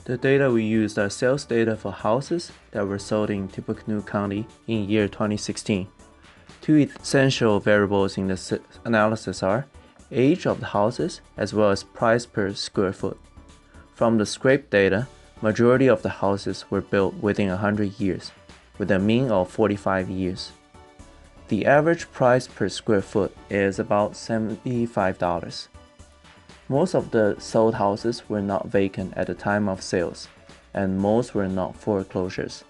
The data we used are sales data for houses that were sold in Tippecanoe County in year 2016. Two essential variables in this analysis are age of the houses as well as price per square foot. From the scraped data, majority of the houses were built within 100 years, with a mean of 45 years. The average price per square foot is about $75. Most of the sold houses were not vacant at the time of sales, and most were not foreclosures.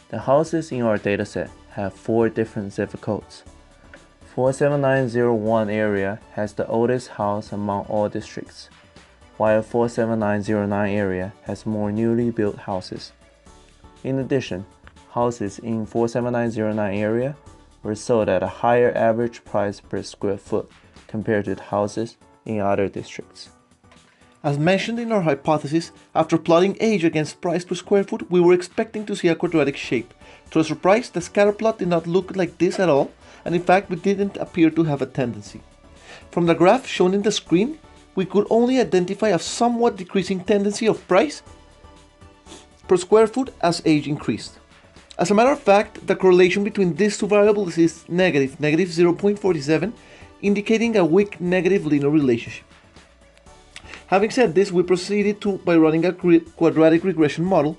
The houses in our dataset have 4 different zip codes. 47901 area has the oldest house among all districts, while 47909 area has more newly built houses. In addition, houses in 47909 area were sold at a higher average price per square foot compared to the houses in other districts. As mentioned in our hypothesis, after plotting age against price per square foot, we were expecting to see a quadratic shape. To our surprise, the scatter plot did not look like this at all, and in fact, we didn't appear to have a tendency. From the graph shown in the screen, we could only identify a somewhat decreasing tendency of price per square foot as age increased. As a matter of fact, the correlation between these two variables is negative 0.47, indicating a weak negative linear relationship. Having said this, we proceeded by running a quadratic regression model,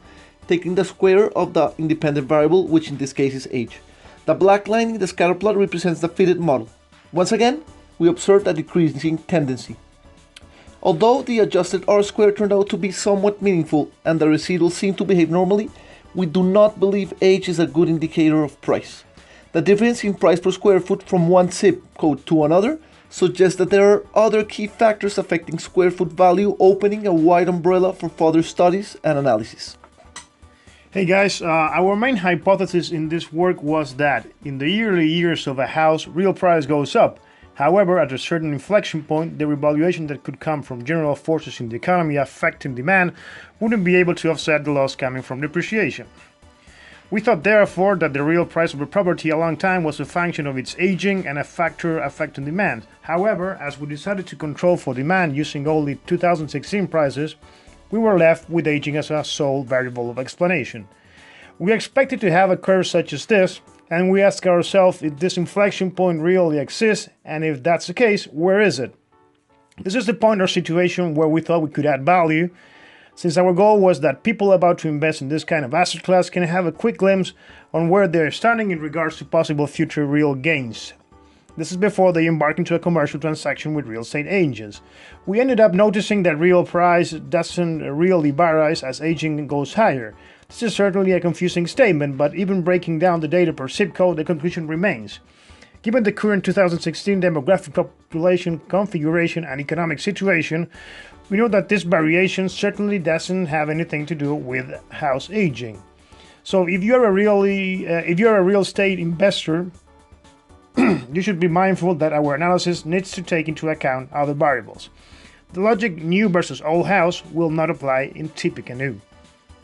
taking the square of the independent variable, which in this case is age. The black line in the scatter plot represents the fitted model. Once again, we observed a decreasing tendency. Although the adjusted R-square turned out to be somewhat meaningful and the residuals seem to behave normally, we do not believe age is a good indicator of price. The difference in price per square foot from one zip code to another suggests that there are other key factors affecting square foot value, opening a wide umbrella for further studies and analysis. Hey guys, our main hypothesis in this work was that in the early years of a house, real price goes up. However, at a certain inflection point, the revaluation that could come from general forces in the economy affecting demand wouldn't be able to offset the loss coming from depreciation. We thought therefore that the real price of a property a long time was a function of its aging and a factor affecting demand. However, as we decided to control for demand using only 2016 prices, we were left with aging as a sole variable of explanation. We expected to have a curve such as this, and we asked ourselves if this inflection point really exists, and if that's the case, where is it? This is the point or situation where we thought we could add value, since our goal was that people about to invest in this kind of asset class can have a quick glimpse on where they're starting in regards to possible future real gains. This is before they embark into a commercial transaction with real estate agents. We ended up noticing that real price doesn't really rise as aging goes higher. This is certainly a confusing statement, but even breaking down the data per zip code, the conclusion remains. Given the current 2016 demographic population configuration and economic situation, we know that this variation certainly doesn't have anything to do with house aging. So if you're a real estate investor, you should be mindful that our analysis needs to take into account other variables. The logic new versus old house will not apply in Tippecanoe.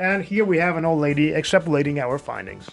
And here we have an old lady extrapolating our findings.